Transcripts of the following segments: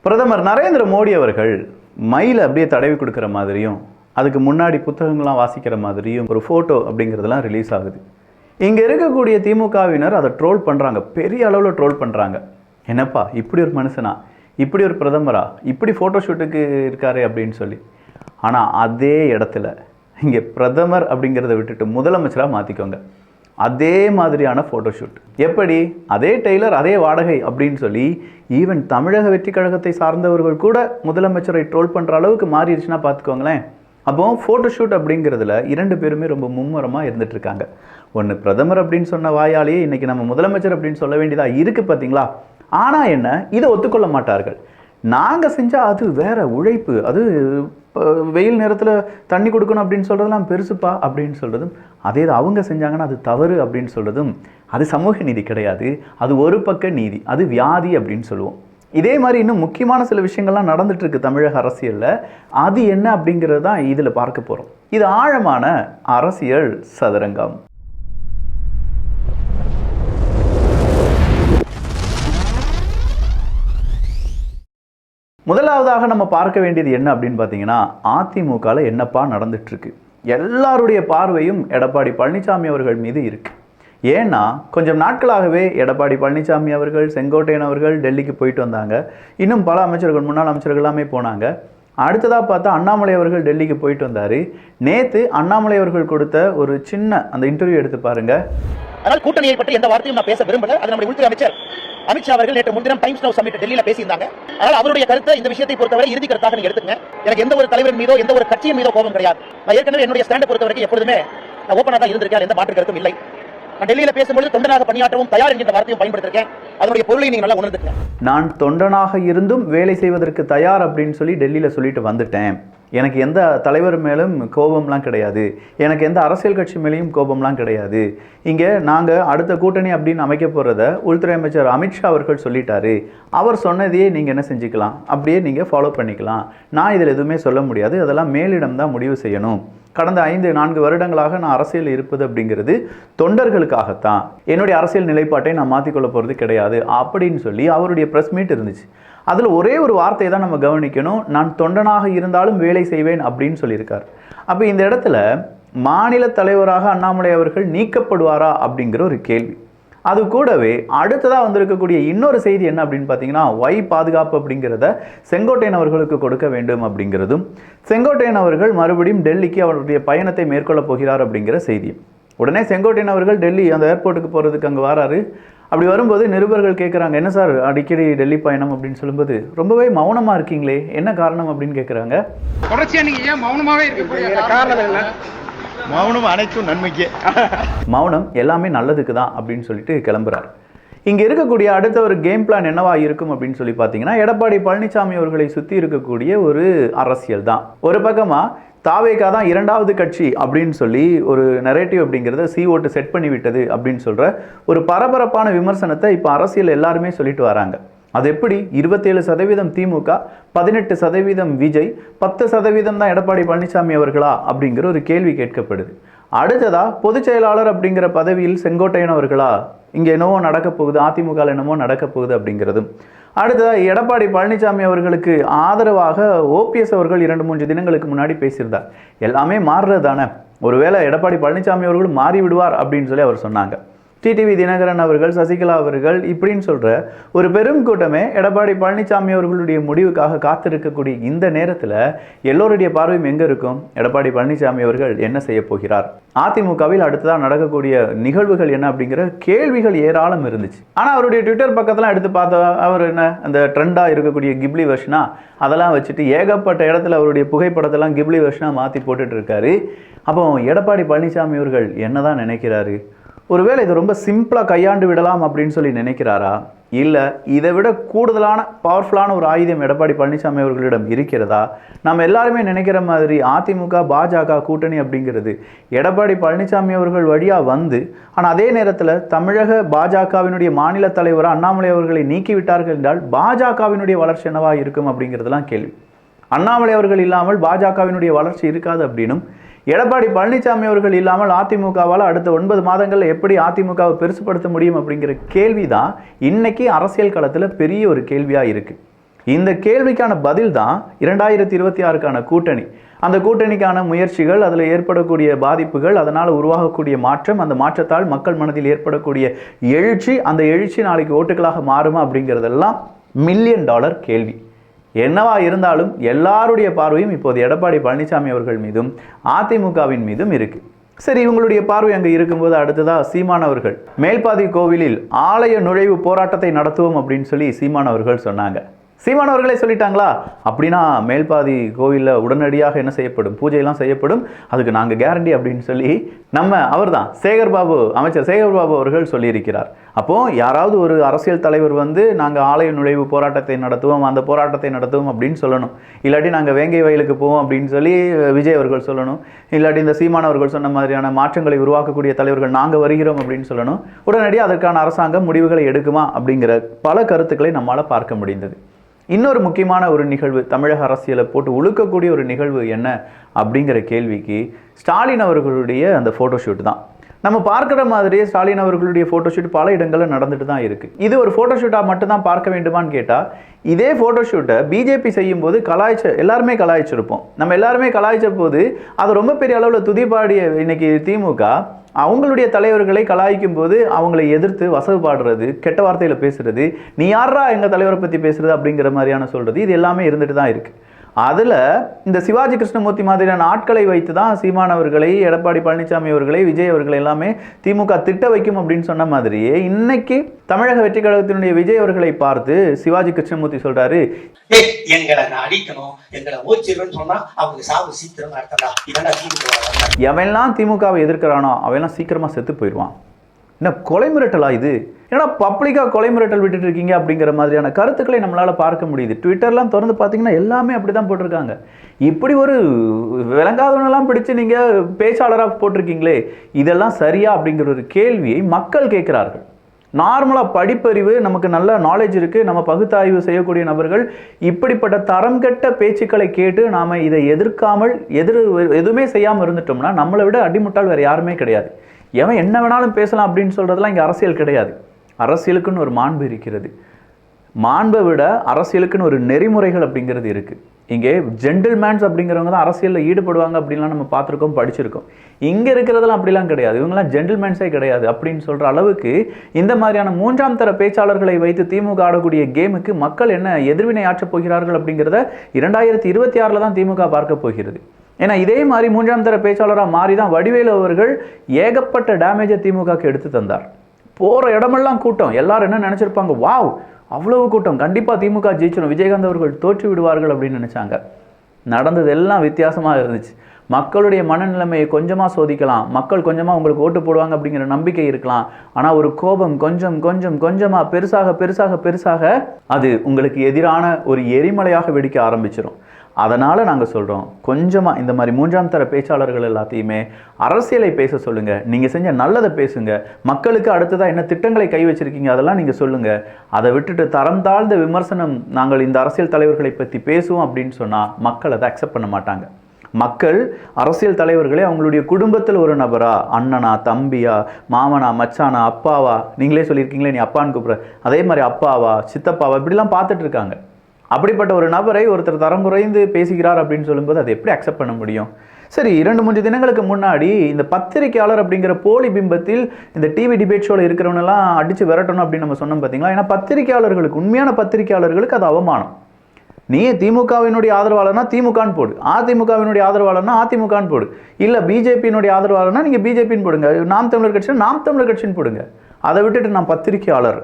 பிரதமர் நரேந்திர மோடி அவர்கள் மயில அப்படியே தடவி கொடுக்குற மாதிரியும் அதுக்கு முன்னாடி புத்தகங்கள்லாம் வாசிக்கிற மாதிரியும் ஒரு ஃபோட்டோ அப்படிங்கிறதுலாம் ரிலீஸ் ஆகுது. இங்கே இருக்கக்கூடிய திமுகவினர் அதை ட்ரோல் பண்ணுறாங்க, பெரிய அளவில் ட்ரோல் பண்ணுறாங்க. என்னப்பா இப்படி ஒரு மனுஷனா, இப்படி ஒரு பிரதமரா, இப்படி ஃபோட்டோ ஷூட்டுக்கு இருக்காரு அப்படின்னு சொல்லி. ஆனால் அதே இடத்துல இங்கே பிரதமர் அப்படிங்கிறத விட்டுட்டு முதலமைச்சராக மாற்றிக்கோங்க, அதே மாதிரியான ஃபோட்டோஷூட். எப்படி? அதே டெய்லர் அதே வாடகை அப்படின்னு சொல்லி ஈவன் தமிழக வெற்றி கழகத்தை சார்ந்தவர்கள் கூட முதலமைச்சரை ட்ரோல் பண்ணுற அளவுக்கு மாறிடுச்சுன்னா பார்த்துக்கோங்களேன். அப்போ ஃபோட்டோஷூட் அப்படிங்கிறதுல 2 பேருமே ரொம்ப மும்முரமாக இருந்துட்டு இருக்காங்க. ஒன்று பிரதமர் அப்படின்னு சொன்ன வாயாலேயே இன்றைக்கி நம்ம முதலமைச்சர் அப்படின்னு சொல்ல வேண்டியதாக இருக்குது பார்த்தீங்களா. ஆனால் என்ன, இதை ஒத்துக்கொள்ள மாட்டார்கள். நாங்கள் செஞ்சால் அது வேற உழைப்பு, அது வெயில் நேரத்தில் தண்ணி கொடுக்கணும் அப்படின்னு சொல்கிறதுலாம் பெருசுப்பா அப்படின்னு சொல்கிறதும், அதே அவங்க செஞ்சாங்கன்னா அது தவறு அப்படின்னு சொல்கிறதும், அது சமூக நீதி கிடையாது, அது ஒரு பக்க நீதி, அது வியாதி அப்படின்னு சொல்லுவோம். இதே மாதிரி இன்னும் முக்கியமான சில விஷயங்கள்லாம் நடந்துட்டுருக்கு தமிழக அரசியலில். அது என்ன அப்படிங்கிறது தான் இதில் பார்க்க போகிறோம். இது ஆழமான அரசியல் சதுரங்கம். முதலாவதாக நம்ம பார்க்க வேண்டியது என்ன அப்படின்னு பார்த்தீங்கன்னா, அதிமுகவில் என்னப்பா நடந்துட்டுருக்கு. எல்லாருடைய பார்வையும் எடப்பாடி பழனிசாமி அவர்கள் மீது இருக்குது. ஏன்னா கொஞ்சம் நாட்களாகவே எடப்பாடி பழனிசாமி அவர்கள், செங்கோட்டையன் அவர்கள் டெல்லிக்கு போயிட்டு வந்தாங்க. இன்னும் பல அமைச்சர்கள், முன்னாள் அமைச்சர்கள் எல்லாமே போனாங்க. அடுத்ததாக பார்த்தா அண்ணாமலை அவர்கள் டெல்லிக்கு போயிட்டு வந்தார். நேற்று அண்ணாமலை அவர்கள் கொடுத்த ஒரு சின்ன அந்த இன்டர்வியூ எடுத்து பாருங்க. ஆனால் கூட்டணியை பற்றி எந்த வார்த்தையும் நான் பேச விரும்பல. அது நம்முடைய உள்துறை அமைச்சர் அமித்ஷா அவர்கள் நேற்று முன்தினம் டைம்ஸ் நவ் சமிட் டெல்லியில பேசியிருந்தாங்க. ஆனால் அவருடைய கருத்தை, இந்த விஷயத்தை பொறுத்தவரை இறுதி கருத்தாக நீங்க எடுத்துங்க. எனக்கு எந்த ஒரு தலைவரின் மீதோ எந்த ஒரு கட்சியின் மீதோ கோபம் கிடையாது. நான் ஏற்கனவே என்னுடைய ஸ்டாண்டை பொறுத்தவரைக்கும் எப்பொழுதுமே நான் ஓப்பனாக தான் இருந்திருக்கேன், எந்த மாற்று கருத்தும் இல்லை. நான் டெல்லியில பேசும்போது தொண்டனாக பணியாற்றவும் தயார் என்கிற வார்த்தையும் பயன்படுத்திருக்கேன். அதனுடைய பொருளை நீங்க நல்லா உணர்ந்துக்கங்க. நான் தொண்டனாக இருந்தும் வேலை செய்வதற்கு தயார் அப்படின்னு சொல்லி டெல்லியில் சொல்லிட்டு வந்துட்டேன். எனக்கு எந்த தலைவர் மேலும் கோபம்லாம் கிடையாது, எனக்கு எந்த அரசியல் கட்சி மேலேயும் கோபம்லாம் கிடையாது. இங்கே நாங்கள் அடுத்த கூட்டணி அப்படின்னு அமைக்க போகிறத உள்துறை அமைச்சர் அமித்ஷா அவர்கள் சொல்லிட்டாரு. அவர் சொன்னதையே நீங்கள் என்ன செஞ்சுக்கலாம், அப்படியே நீங்கள் ஃபாலோ பண்ணிக்கலாம். நான் இதில் எதுவுமே சொல்ல முடியாது, அதெல்லாம் மேலிடம் தான் முடிவு செய்யணும். கடந்த 5-4 வருடங்களாக நான் அரசியல் இருப்பது அப்படிங்கிறது தொண்டர்களுக்காகத்தான், என்னுடைய அரசியல் நிலைப்பாட்டை நான் மாற்றிக்கொள்ள போகிறது கிடையாது அப்படின்னு சொல்லி அவருடைய ப்ரெஸ் மீட் இருந்துச்சு. அதில் ஒரே ஒரு வார்த்தையை தான் நம்ம கவனிக்கணும், நான் தொண்டனாக இருந்தாலும் வேலை செய்வேன் அப்படின்னு சொல்லியிருக்கார். அப்போ இந்த இடத்துல மாநில தலைவராக அண்ணாமலை அவர்கள் நீக்கப்படுவாரா அப்படிங்கிற ஒரு கேள்வி. அது கூடவே அடுத்ததாக வந்திருக்கக்கூடிய இன்னொரு செய்தி என்ன அப்படின்னு பார்த்தீங்கன்னா, பாதுகாப்பு அப்படிங்கிறத செங்கோட்டையன் அவர்களுக்கு கொடுக்க வேண்டும் அப்படிங்கிறதும், செங்கோட்டையன் அவர்கள் மறுபடியும் டெல்லிக்கு அவருடைய பயணத்தை மேற்கொள்ள போகிறார் அப்படிங்கிற செய்தி. உடனே செங்கோட்டையன் அவர்கள் டெல்லி அந்த ஏர்போர்ட்டுக்கு போகிறதுக்கு அங்கே வராரு. அப்படி வரும்போது நிருபர்கள் கேட்குறாங்க, என்ன சார் அடிக்கடி டெல்லி பயணம் அப்படின்னு சொல்லும்போது ரொம்பவே மௌனமாக இருக்கீங்களே, என்ன காரணம் அப்படின்னு கேட்குறாங்க. தொடர்ச்சியாக நீங்கள் ஏன் மௌனமாகவே இருக்கீங்க? காரணம் என்ன? மௌனம் அனைத்தும் நன்மைக்கு, மௌனம் எல்லாமே நல்லதுக்கு தான் அப்படின்னு சொல்லிட்டு கிளம்புறாரு. இங்கே இருக்கக்கூடிய அடுத்த ஒரு கேம் பிளான் என்னவா இருக்கும் அப்படின்னு சொல்லி பார்த்தீங்கன்னா, எடப்பாடி பழனிசாமி அவர்களை சுற்றி இருக்கக்கூடிய ஒரு அரசியல் தான். ஒரு பக்கமாக தாவேகா தான் 2வது கட்சி அப்படின்னு சொல்லி ஒரு நரேட்டிவ் அப்படிங்கிறத ஓட்டு செட் பண்ணி விட்டது அப்படின்னு சொல்கிற ஒரு பரபரப்பான விமர்சனத்தை இப்போ அரசியல் எல்லாருமே சொல்லிட்டு வராங்க. அது எப்படி? 27% திமுக, 18% விஜய், 10% தான் எடப்பாடி பழனிசாமி அவர்களா அப்படிங்கிற ஒரு கேள்வி கேட்கப்படுது. அடுத்ததா பொதுச் செயலாளர் அப்படிங்கிற பதவியில் செங்கோட்டையன் அவர்களா, இங்கே என்னவோ நடக்க போகுது, அதிமுக என்னமோ நடக்க போகுது அப்படிங்கிறதும். அடுத்ததாக எடப்பாடி பழனிசாமி அவர்களுக்கு ஆதரவாக ஓபிஎஸ் அவர்கள் 2-3 தினங்களுக்கு முன்னாடி பேசியிருந்தார். எல்லாமே மாறுறது தானே, ஒருவேளை எடப்பாடி பழனிசாமி அவர்கள் மாறி விடுவார் அப்படின்னு சொல்லி அவர் சொன்னாங்க. டிடிவி தினகரன் அவர்கள், சசிகலா அவர்கள் இப்படின்னு சொல்கிற ஒரு பெரும் கூட்டமே எடப்பாடி பழனிசாமி அவர்களுடைய முடிவுக்காக காத்திருக்கக்கூடிய இந்த நேரத்தில் எல்லோருடைய பார்வையும் எங்கே இருக்கும்? எடப்பாடி பழனிசாமி அவர்கள் என்ன செய்ய போகிறார், அதிமுகவில் அடுத்ததாக நடக்கக்கூடிய நிகழ்வுகள் என்ன அப்படிங்கிற கேள்விகள் ஏராளம் இருந்துச்சு. ஆனால் அவருடைய ட்விட்டர் பக்கத்தெல்லாம் எடுத்து பார்த்தா அவர் என்ன அந்த ட்ரெண்டாக இருக்கக்கூடிய கிப்லி வெர்ஷனா அதெல்லாம் வச்சுட்டு ஏகப்பட்ட இடத்துல அவருடைய புகைப்படத்தெல்லாம் கிப்லி வெர்ஷனாக மாற்றி போட்டுட்டு இருக்காரு. அப்போ எடப்பாடி பழனிசாமி அவர்கள் என்னதான் நினைக்கிறாரு? ஒருவேளை இதை ரொம்ப சிம்பிளாக கையாண்டு விடலாம் அப்படின்னு சொல்லி நினைக்கிறாரா, இல்லை இதை விட கூடுதலான பவர்ஃபுல்லான ஒரு ஆயுதம் எடப்பாடி பழனிசாமி அவர்களிடம் இருக்கிறதா? நம்ம எல்லாருமே நினைக்கிற மாதிரி அதிமுக பாஜக கூட்டணி அப்படிங்கிறது எடப்பாடி பழனிசாமி அவர்கள் வழியாக வந்து, ஆனால் அதே நேரத்தில் தமிழக பாஜகவினுடைய மாநில தலைவர் அண்ணாமலை அவர்களை நீக்கிவிட்டார்கள் என்றால் பாஜகவினுடைய வளர்ச்சி என்னவாக இருக்கும் அப்படிங்கிறதுலாம் கேள்வி. அண்ணாமலை அவர்கள் இல்லாமல் பாஜகவினுடைய வளர்ச்சி இருக்காது அப்படின்னும், எடப்பாடி பழனிசாமி அவர்கள் இல்லாமல் அதிமுகவால் அடுத்த 9 மாதங்களில் எப்படி அதிமுகவை பெருசுப்படுத்த முடியும் அப்படிங்கிற கேள்வி தான் இன்னைக்கு அரசியல் களத்தில் பெரிய ஒரு கேள்வியாக இருக்குது. இந்த கேள்விக்கான பதில் தான் 2026க்கான கூட்டணி. அந்த கூட்டணிக்கான முயற்சிகள், அதில் ஏற்படக்கூடிய பாதிப்புகள், அதனால் உருவாகக்கூடிய மாற்றம், அந்த மாற்றத்தால் மக்கள் மனதில் ஏற்படக்கூடிய எழுச்சி, அந்த எழுச்சி நாளைக்கு ஓட்டுகளாக மாறுமா அப்படிங்கிறதெல்லாம் $1,000,000 கேள்வி. என்னவா இருந்தாலும் எல்லாருடைய பார்வையும் இப்போது எடப்பாடி பழனிசாமி அவர்கள் மீதும் அதிமுகவின் மீதும் இருக்கு. சரி, இவங்களுடைய பார்வை அங்கே இருக்கும்போது அடுத்ததா சீமான் அவர்கள் மேல்பாதி கோவிலில் ஆலய நுழைவு போராட்டத்தை நடத்துவோம் அப்படின்னு சொல்லி சீமான் அவர்கள் சொன்னாங்க. சீமான் அவர்களே சொல்லிட்டாங்களா? அப்படின்னா மேல்பாதி கோவிலில் உடனடியாக என்ன செய்யப்படும்? பூஜையெல்லாம் செய்யப்படும், அதுக்கு நாங்கள் கேரண்டி அப்படின்னு சொல்லி அவர் தான் அமைச்சர் சேகர் பாபு அவர்கள் சொல்லியிருக்கிறார். அப்போ யாராவது ஒரு அரசியல் தலைவர் நாங்கள் ஆலய நுழைவு போராட்டத்தை நடத்துவோம், அந்த போராட்டத்தை நடத்துவோம் அப்படின்னு சொல்லணும். இல்லாட்டி நாங்கள் வேங்கை வயலுக்கு போவோம் அப்படின்னு சொல்லி விஜய் அவர்கள் சொல்லணும். இல்லாட்டி இந்த சீமான் அவர்கள் சொன்ன மாதிரியான மாற்றங்களை உருவாக்கக்கூடிய தலைவர்கள் நாங்கள் வருகிறோம் அப்படின்னு சொல்லணும். உடனடியாக அதற்கான அரசாங்கம் முடிவுகளை எடுக்குமா அப்படிங்கிற பல கருத்துக்களை நம்மளால் பார்க்க முடிந்தது. இன்னொரு முக்கியமான ஒரு நிகழ்வு, தமிழக அரசியலை போட்டு உழுக்கக்கூடிய ஒரு நிகழ்வு என்ன அப்படிங்கிற கேள்விக்கு ஸ்டாலின் அவர்களுடைய அந்த ஃபோட்டோஷூட் தான். நம்ம பார்க்குற மாதிரியே ஸ்டாலின் அவர்களுடைய ஃபோட்டோஷூட் பல இடங்களில் நடந்துட்டு தான் இருக்குது. இது ஒரு ஃபோட்டோஷூட்டாக மட்டும்தான் பார்க்க வேண்டுமான்னு கேட்டால், இதே ஃபோட்டோஷூட்டை பிஜேபி செய்யும்போது எல்லாருமே கலாய்ச்சிருப்போம். நம்ம எல்லாருமே கலாய்ச்ச போது அது ரொம்ப பெரிய அளவில் துதிப்பாடிய இன்னைக்கு திமுக அவங்களுடைய தலைவர்களை கலாய்க்கும் போது அவங்களை எதிர்த்து வசவு பாடுறது, கெட்ட வார்த்தையில் பேசுறது, நீ யாரா எங்கள் தலைவரை பற்றி பேசுறது அப்படிங்கிற மாதிரியான சொல்கிறது, இது எல்லாமே இருந்துட்டு தான் இருக்குது. அதில் இந்த சிவாஜி கிருஷ்ணமூர்த்தி மாதிரியான ஆட்களை வைத்து தான் சீமான் அவர்களை, எடப்பாடி பழனிசாமி அவர்களை, விஜய் அவர்களை எல்லாமே திமுக திட்ட வைக்கும் அப்படின்னு சொன்ன மாதிரியே இன்னைக்கு தமிழக வெற்றி கழகத்தினுடைய விஜய் அவர்களை பார்த்து சிவாஜி கிருஷ்ணமூர்த்தி சொல்றாரு, எங்களை அடிக்கணும், எங்களை ஓச்சிருன்னு சொன்னா அவங்க சாவு சீக்கிரம் நடத்தலாம். எவெல்லாம் திமுகவை எதிர்க்கிறானோ அவெல்லாம் சீக்கிரமா செத்து போயிடுவான். என்ன கொலை மிரட்டலா இது? ஏன்னா பப்ளிக்காக கொலை மிரட்டல் விட்டுட்டு இருக்கீங்க அப்படிங்கிற மாதிரியான கருத்துக்களை நம்மளால் பார்க்க முடியுது. ட்விட்டர்லாம் திறந்து பார்த்தீங்கன்னா எல்லாமே அப்படி தான் போட்டிருக்காங்க. இப்படி ஒரு விளங்காதவனெல்லாம் பிடிச்சி நீங்கள் பேச்சாளராக போட்டிருக்கீங்களே, இதெல்லாம் சரியா அப்படிங்கிற ஒரு கேள்வியை மக்கள் கேட்குறார்கள். நார்மலாக படிப்பறிவு, நமக்கு நல்ல நாலேஜ் இருக்குது, நம்ம பகுத்தாய்வு செய்யக்கூடிய நபர்கள் இப்படிப்பட்ட தரம் கெட்ட பேச்சுக்களை கேட்டு நாம் இதை எதிர்க்காமல் எதுவுமே செய்யாமல் இருந்துட்டோம்னா நம்மளை விட அடிமுட்டால் வேறு யாருமே கிடையாது. எவன் என்ன வேணாலும் பேசலாம் அப்படின்னு சொல்கிறதுலாம் இங்கே அரசியல் கிடையாது. அரசியலுக்குன்னு ஒரு மாண்பு இருக்கிறது. மாண்பை விட அரசியலுக்குன்னு ஒரு நெறிமுறைகள் அப்படிங்கிறது இருக்குது. இங்கே ஜென்டில்மேன்ஸ் அப்படிங்கிறவங்க தான் அரசியலில் ஈடுபடுவாங்க அப்படின்லாம் நம்ம பார்த்துருக்கோம், படிச்சிருக்கோம். இங்கே இருக்கிறதெல்லாம் அப்படிலாம் கிடையாது. இவங்கெல்லாம் ஜென்டில்மேன்ஸே கிடையாது அப்படின்னு சொல்கிற அளவுக்கு இந்த மாதிரியான மூன்றாம் தர பேச்சாளர்களை வைத்து திமுக ஆடக்கூடிய கேமுக்கு மக்கள் என்ன எதிர்வினை ஆற்றப் போகிறார்கள் அப்படிங்கிறத 2026 தான் திமுக பார்க்க போகிறது. ஏன்னா இதே மாதிரி மூன்றாம் தர பேச்சாளராக மாறி தான் வடிவேலு அவர்கள் ஏகப்பட்ட டேமேஜை திமுகக்கு எடுத்து தந்தார். போகிற இடமெல்லாம் கூட்டம். எல்லாரும் என்ன நினச்சிருப்பாங்க, வாவ் அவ்வளவு கூட்டம், கண்டிப்பாக திமுக ஜெயிச்சிடும், விஜயகாந்த் அவர்கள் தோற்று விடுவார்கள் அப்படின்னு நினச்சாங்க. நடந்தது எல்லாம் வித்தியாசமாக இருந்துச்சு. மக்களுடைய மனநிலைமையை கொஞ்சமாக சோதிக்கலாம், மக்கள் கொஞ்சமாக உங்களுக்கு ஓட்டு போடுவாங்க அப்படிங்கிற நம்பிக்கை இருக்கலாம். ஆனால் ஒரு கோபம் கொஞ்சமாக பெருசாக அது உங்களுக்கு எதிரான ஒரு எரிமலையாக வெடிக்க ஆரம்பிச்சிடும். அதனால் நாங்கள் சொல்கிறோம், கொஞ்சமாக இந்த மாதிரி மூன்றாம் தர பேச்சாளர்கள் எல்லாத்தையுமே அரசியலை பேச சொல்லுங்கள். நீங்கள் செஞ்ச நல்லதை பேசுங்க. மக்களுக்கு அடுத்ததாக என்ன திட்டங்களை கை வச்சிருக்கீங்க அதெல்லாம் நீங்கள் சொல்லுங்கள். அதை விட்டுட்டு தரம் தாழ்ந்த விமர்சனம், நாங்கள் இந்த அரசியல் தலைவர்களை பற்றி பேசுவோம் அப்படின்னு சொன்னால் மக்கள் அதை அக்செப்ட் பண்ண மாட்டாங்க. மக்கள் அரசியல் தலைவர்களே அவங்களுடைய குடும்பத்தில் ஒரு நபரா, அண்ணனா, தம்பியா, மாமனா, மச்சானா, அப்பாவா, நீங்களே சொல்லியிருக்கீங்களே நீ அப்பான்னு கூப்பிட்ற, அதே மாதிரி அப்பாவா, சித்தப்பாவா, இப்படிலாம் பார்த்துட்டு இருக்காங்க. அப்படிப்பட்ட ஒரு நபரை ஒருத்தர் தரம் குறைந்து பேசுகிறார் அப்படின்னு சொல்லும்போது அதை எப்படி அக்செப்ட் பண்ண முடியும்? சரி, 2-3 தினங்களுக்கு முன்னாடி இந்த பத்திரிகையாளர் அப்படிங்கிற போலி பிம்பத்தில் இந்த டிவி டிபேட் ஷோவில் இருக்கிறவனெல்லாம் அடித்து விரட்டணும் அப்படின்னு நம்ம சொன்னோம் பார்த்தீங்களா? ஏன்னா பத்திரிகையாளர்களுக்கு, உண்மையான பத்திரிகையாளர்களுக்கு அது அவமானம். நீ திமுகவினுடைய ஆதரவாளர்னா திமுகன்னு போடு, அதிமுகவினுடைய ஆதரவாளர்னா அதிமுகன்னு போடு, இல்லை பிஜேபியினுடைய ஆதரவாளர்னா நீங்கள் பிஜேபின்னு போடுங்க, நாம் தமிழர் கட்சினா நாம் தமிழர் கட்சின்னு போடுங்க. அதை விட்டுட்டு நான் பத்திரிகையாளர்,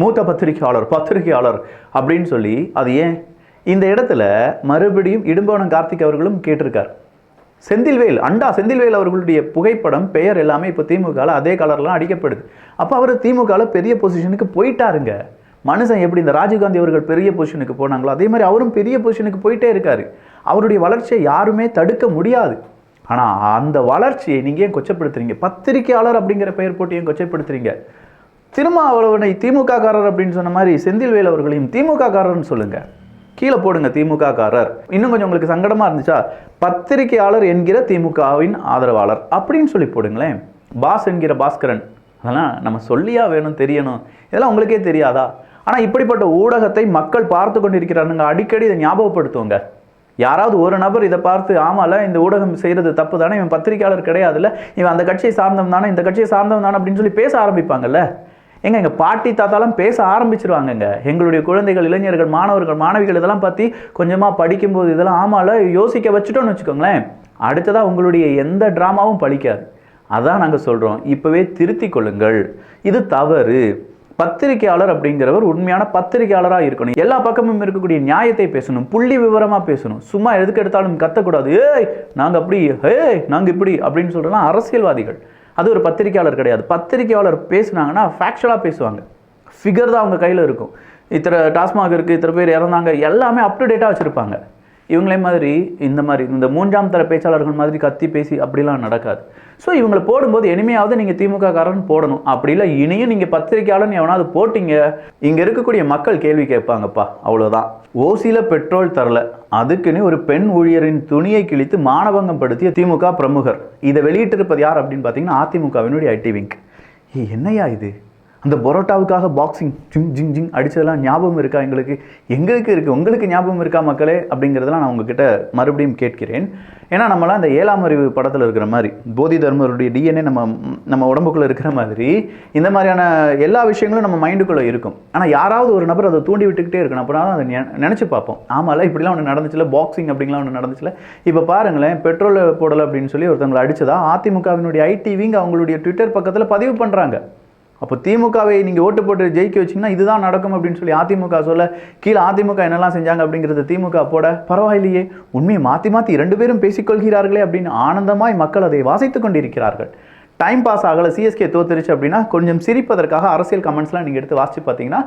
மூத்த பத்திரிகையாளர் அப்படின்னு சொல்லி, அது ஏன்? இந்த இடத்துல மறுபடியும் இடும்பவனம் கார்த்திக் அவர்களும் கேட்டிருக்கார். செந்தில்வேல் அவர்களுடைய புகைப்படம், பெயர் எல்லாமே இப்போ திமுகவில் அதே கலர்லாம் அடிக்கப்படுது. அப்போ அவர் திமுகவில் பெரிய பொசிஷனுக்கு போயிட்டாருங்க. மனுஷன் எப்படி இந்த ராஜீவ்காந்தி அவர்கள் பெரிய பொசிஷனுக்கு போனாங்களோ அதே மாதிரி அவரும் பெரிய பொசிஷனுக்கு போயிட்டே இருக்காரு. அவருடைய வளர்ச்சியை யாருமே தடுக்க முடியாது. ஆனால் அந்த வளர்ச்சியை நீங்கள் ஏன் கொச்சப்படுத்துறீங்க? பத்திரிகையாளர் அப்படிங்கிற பெயர் போட்டு ஏன் கொச்சப்படுத்துறீங்க? திருமாவளவனை திமுக காரர் அப்படின்னு சொன்ன மாதிரி செந்தில்வேல் அவர்களையும் திமுக காரர்னு சொல்லுங்க, கீழே போடுங்க திமுக காரர். இன்னும் கொஞ்சம் உங்களுக்கு சங்கடமா இருந்துச்சா, பத்திரிகையாளர் என்கிற திமுகவின் ஆதரவாளர் அப்படின்னு சொல்லி போடுங்களேன். பாஸ் என்கிற பாஸ்கரன், அதெல்லாம் நம்ம சொல்லியா வேணும், தெரியணும். இதெல்லாம் உங்களுக்கே தெரியாதா? ஆனால் இப்படிப்பட்ட ஊடகத்தை மக்கள் பார்த்து கொண்டிருக்கிறாருங்க. அடிக்கடி இதை ஞாபகப்படுத்துவோங்க. யாராவது ஒரு நபர் இதை பார்த்து ஆமால இந்த ஊடகம் செய்கிறது தப்பு தானே, இவன் பத்திரிகையாளர் கிடையாதுல்ல, இவன் அந்த கட்சியை சார்ந்தவன் தானே, இந்த கட்சியை சார்ந்தவன் தானே அப்படின்னு சொல்லி பேச ஆரம்பிப்பாங்கல்ல. எங்கள் பாட்டி தாத்தாலாம் பேச ஆரம்பிச்சிருவாங்கங்க. எங்களுடைய குழந்தைகள், இளைஞர்கள், மாணவர்கள், மாணவிகள் இதெல்லாம் பற்றி கொஞ்சமாக படிக்கும்போது இதெல்லாம் ஆமால யோசிக்க வச்சுட்டோன்னு வச்சுக்கோங்களேன், அடுத்ததாக உங்களுடைய எந்த ட்ராமாவும் பழிக்காது. அதான் நாங்கள் சொல்கிறோம், இப்போவே திருத்தி கொள்ளுங்கள், இது தவறு. பத்திரிகையாளர் அப்படிங்கிறவர் உண்மையான பத்திரிகையாளராக இருக்கணும். எல்லா பக்கமும் இருக்கக்கூடிய நியாயத்தை பேசணும், புள்ளி விவரமாக பேசணும். சும்மா எதுக்கு எடுத்தாலும் கத்தக்கூடாது. ஏய் நாங்கள் அப்படி, ஏய் நாங்கள் இப்படி அப்படின்னு சொல்கிறோம்னா அரசியல்வாதிகள். அது ஒரு பத்திரிகையாளர் கிடையாது. பத்திரிகையாளர் பேசுனாங்கன்னா ஃபேக்சுவலாக பேசுவாங்க. ஃபிகர் தான் அவங்க கையில் இருக்கும். இத்தனை டாஸ்மாக் இருக்குது, இத்தனை பேர் இறந்தாங்க, எல்லாமே அப் டு டேட்டாக வச்சுருப்பாங்க. இவங்களே மாதிரி இந்த மூன்றாம் தர பேச்சாளர்கள் மாதிரி கத்தி பேசி அப்படிலாம் நடக்காது. ஸோ இவங்களை போடும்போது இனிமையாவது நீங்கள் திமுக காரன் போடணும். அப்படி இல்லை இனியும் நீங்கள் பத்திரிகையாளர்னு எவனாவது போட்டிங்க, இங்கே இருக்கக்கூடிய மக்கள் கேள்வி கேட்பாங்கப்பா, அவ்வளோதான். ஓசியில் பெட்ரோல் தரல, அதுக்குன்னு ஒரு பெண் ஊழியரின் துணியை கிழித்து மானபங்கம் படுத்திய திமுக பிரமுகர். இதை வெளியிட்டிருப்பது யார் அப்படின்னு பார்த்தீங்கன்னா அதிமுகவினுடைய ஐடி விங். என்னையா இது? அந்த பரோட்டாவுக்காக பாக்ஸிங் ஜிங் ஜிங் ஜிங் அடித்ததெல்லாம் ஞாபகம் இருக்கா? எங்களுக்கு இருக்குது. உங்களுக்கு ஞாபகம் இருக்கா மக்களே அப்படிங்கிறதெல்லாம் நான் உங்ககிட்ட மறுபடியும் கேட்கிறேன். ஏன்னா நம்மளாம் அந்த 7ஆம் அறிவு படத்தில் இருக்கிற மாதிரி, போதி தர்மருடைய டிஎன்ஏ நம்ம உடம்புக்குள்ளே இருக்கிற மாதிரி இந்த மாதிரியான எல்லா விஷயங்களும் நம்ம மைண்டுக்குள்ளே இருக்கும். ஆனால் யாராவது ஒரு நபர் அதை தூண்டி விட்டுக்கிட்டே இருக்கணும். அப்படின்னா அதை நினச்சி பார்ப்போம், ஆமாம்ல இப்படிலாம் ஒன்று நடந்துச்சுல, பாக்ஸிங் அப்படிங்கலாம் ஒன்று நடந்துச்சுல. இப்போ பாருங்களேன், பெட்ரோல் போடலை அப்படின்னு சொல்லி ஒருத்தவங்களை அடித்ததா அதிமுகவினுடைய ஐடி விங் அவங்களுடைய ட்விட்டர் பக்கத்தில் பதிவு பண்ணுறாங்க. அப்போ திமுகவை நீங்கள் ஓட்டு போட்டு ஜெயிக்க வச்சிங்கன்னா இதுதான் நடக்கும் அப்படின்னு சொல்லி அதிமுக சொல்ல, கீழே அதிமுக என்னெல்லாம் செஞ்சாங்க அப்படிங்கிறது திமுக போட, பரவாயில்லையே உண்மையை மாற்றி மாற்றி 2 பேரும் பேசிக்கொள்கிறார்களே அப்படின்னு ஆனந்தமாய் மக்கள் அதை வாசித்து கொண்டிருக்கிறார்கள். டைம் பாஸ் ஆகலை, சிஎஸ்கே தோத்துருச்சு அப்படின்னா கொஞ்சம் சிரிப்பதற்காக அரசியல் கமெண்ட்ஸ்லாம் நீங்கள் எடுத்து வாசித்து பார்த்தீங்கன்னா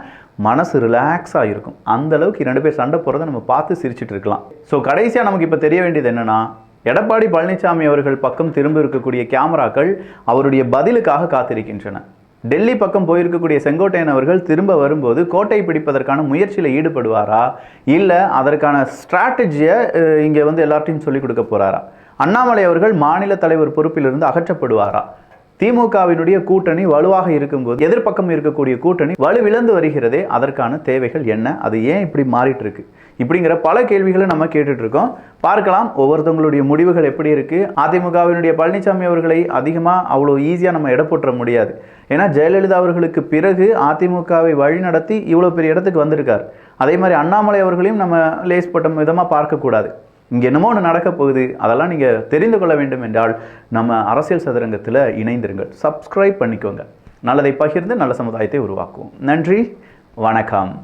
மனசு ரிலாக்ஸாக இருக்கும். அந்தளவுக்கு 2 பேர் சண்டை போகிறத நம்ம பார்த்து சிரிச்சுட்டு இருக்கலாம். ஸோ கடைசியாக நமக்கு இப்போ தெரிய வேண்டியது என்னென்னா, எடப்பாடி பழனிசாமி அவர்கள் பக்கம் திரும்ப இருக்கக்கூடிய கேமராக்கள் அவருடைய பதிலுக்காக காத்திருக்கின்றன. டெல்லி பக்கம் போயிருக்கக்கூடிய செங்கோட்டையன் அவர்கள் திரும்ப வரும்போது கோட்டை பிடிப்பதற்கான முயற்சியில் ஈடுபடுவாரா, இல்லை அதற்கான ஸ்ட்ராட்டஜியை இங்கே எல்லார்ட்டையும் சொல்லிக் கொடுக்க போகிறாரா? அண்ணாமலை அவர்கள் மாநில தலைவர் பொறுப்பிலிருந்து அகற்றப்படுவாரா? திமுகவினுடைய கூட்டணி வலுவாக இருக்கும்போது எதிர்ப்பக்கம் இருக்கக்கூடிய கூட்டணி வலுவிழந்து வருகிறதே, அதற்கான தேவைகள் என்ன, அது ஏன் இப்படி மாறிட்டு இருக்கு இப்படிங்கிற பல கேள்விகளை நம்ம கேட்டுட்டு இருக்கோம். பார்க்கலாம் ஒவ்வொருத்தவங்களுடைய முடிவுகள் எப்படி இருக்கு. அதிமுகவினுடைய பழனிசாமி அவர்களை அதிகமாக அவ்வளோ ஈஸியாக நம்ம எடை போட்டுற முடியாது. ஏன்னா ஜெயலலிதா அவர்களுக்கு பிறகு அதிமுகவை வழி நடத்தி இவ்வளோ பெரிய இடத்துக்கு வந்திருக்கார். அதே மாதிரி அண்ணாமலை அவர்களையும் நம்ம லேஸ்பட்ட விதமாக பார்க்கக்கூடாது. இங்கே என்னமோ ஒன்று நடக்க போகுது, அதெல்லாம் நீங்கள் தெரிந்து கொள்ள வேண்டும் என்றால் நம்ம அரசியல் சதுரங்கத்தில் இணைந்திருங்கள், சப்ஸ்கிரைப் பண்ணிக்கோங்க. நல்லதை பகிர்ந்து நல்ல சமுதாயத்தை உருவாக்குவோம். நன்றி, வணக்கம்.